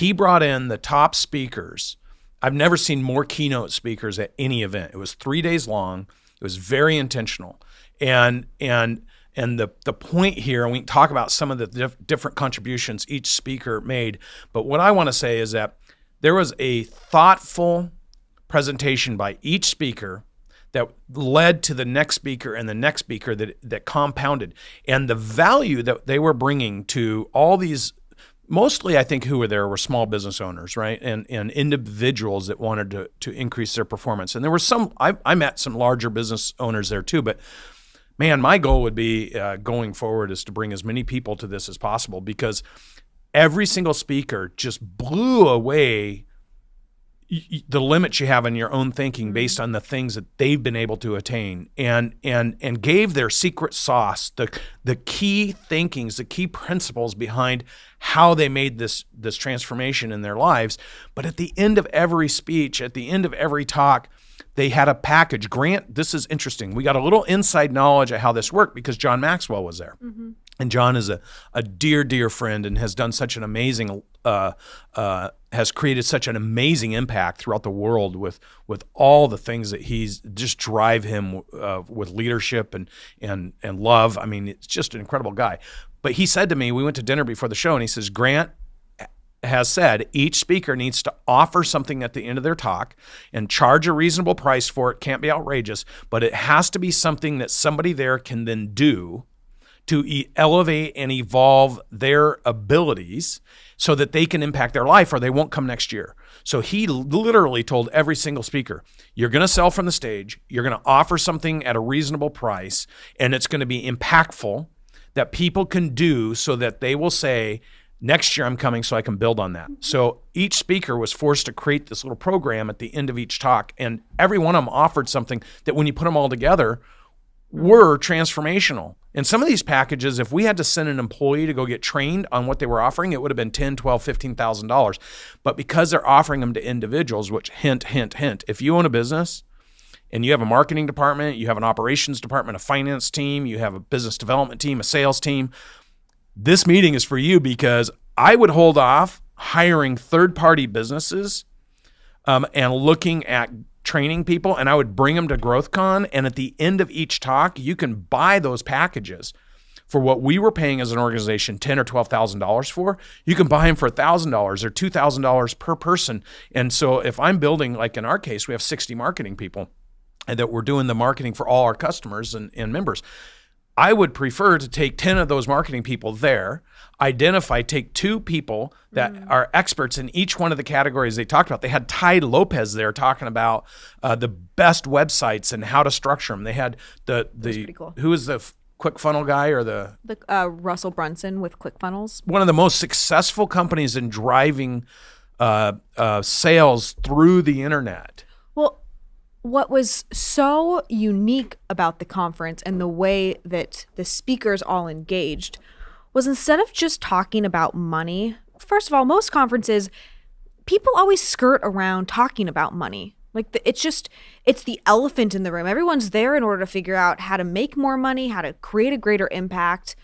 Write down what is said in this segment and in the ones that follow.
He brought in the top speakers. I've never seen more keynote speakers at any event. It was 3 days long. It was very intentional. And the point here, and we can talk about some of the different contributions each speaker made, but what I want to say is that there was a thoughtful presentation by each speaker that led to the next speaker and the next speaker that compounded. And the value that they were bringing to all these, mostly I think who were there were small business owners, right? And individuals that wanted to increase their performance. And there were some, I met some larger business owners there too, but man, my goal would be going forward is to bring as many people to this as possible, because every single speaker just blew away the limits you have in your own thinking based on the things that they've been able to attain, and gave their secret sauce, the key thinkings, the key principles behind how they made this transformation in their lives. But at the end of every speech, at the end of every talk, they had a package. Grant, this is interesting. We got a little inside knowledge of how this worked because John Maxwell was there. Mm-hmm. And John is a dear, dear friend and has done such an amazing, has created such an amazing impact throughout the world with all the things that he's just drive him with leadership and love. I mean, it's just an incredible guy. But he said to me, we went to dinner before the show, and he says, Grant has said each speaker needs to offer something at the end of their talk and charge a reasonable price for it. Can't be outrageous, but it has to be something that somebody there can then do to elevate and evolve their abilities so that they can impact their life or they won't come next year. So he literally told every single speaker, you're going to sell from the stage, you're going to offer something at a reasonable price, and it's going to be impactful that people can do so that they will say, next year I'm coming so I can build on that. So each speaker was forced to create this little program at the end of each talk, and every one of them offered something that when you put them all together were transformational. And some of these packages, if we had to send an employee to go get trained on what they were offering, it would have been $10,000, $12,000, $15,000. But because they're offering them to individuals, which hint, hint, hint, if you own a business and you have a marketing department, you have an operations department, a finance team, you have a business development team, a sales team, this meeting is for you, because I would hold off hiring third-party businesses and looking at training people, and I would bring them to GrowthCon, and at the end of each talk, you can buy those packages for what we were paying as an organization $10,000 or $12,000 for. You can buy them for $1,000 or $2,000 per person. And so if I'm building, like in our case, we have 60 marketing people, and that we're doing the marketing for all our customers and members. I would prefer to take 10 of those marketing people there, take 2 people that are experts in each one of the categories they talked about. They had Ty Lopez there talking about the best websites and how to structure them. They had the cool. Who is the ClickFunnels guy or the Russell Brunson with ClickFunnels. One of the most successful companies in driving sales through the internet. Well, what was so unique about the conference and the way that the speakers all engaged was, instead of just talking about money, first of all, most conferences, people always skirt around talking about money. Like it's the elephant in the room. Everyone's there in order to figure out how to make more money, how to create a greater impact,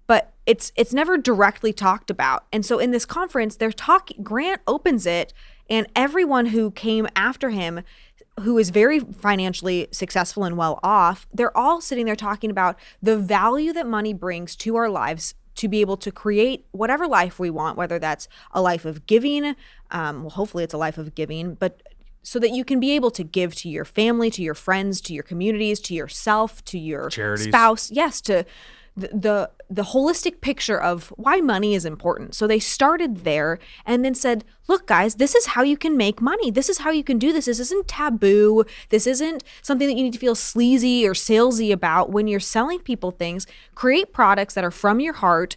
but it's never directly talked about. And so in this conference, Grant opens it, and everyone who came after him, who is very financially successful and well off, they're all sitting there talking about the value that money brings to our lives to be able to create whatever life we want, whether that's a life of giving, well, hopefully it's a life of giving, but so that you can be able to give to your family, to your friends, to your communities, to yourself, to your charities, spouse, yes, to the holistic picture of why money is important. So they started there and then said, look, guys, this is how you can make money. This is how you can do this. This isn't taboo. This isn't something that you need to feel sleazy or salesy about when you're selling people things. Create products that are from your heart.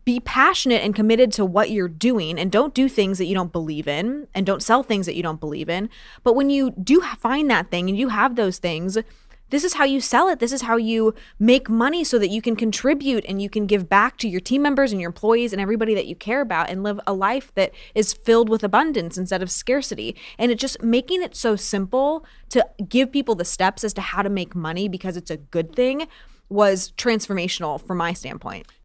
Be passionate and committed to what you're doing, and don't do things that you don't believe in, and don't sell things that you don't believe in. But when you do find that thing and you have those things, this is how you sell it. This is how you make money so that you can contribute and you can give back to your team members and your employees and everybody that you care about, and live a life that is filled with abundance instead of scarcity. And it just making it so simple to give people the steps as to how to make money because it's a good thing was transformational from my standpoint.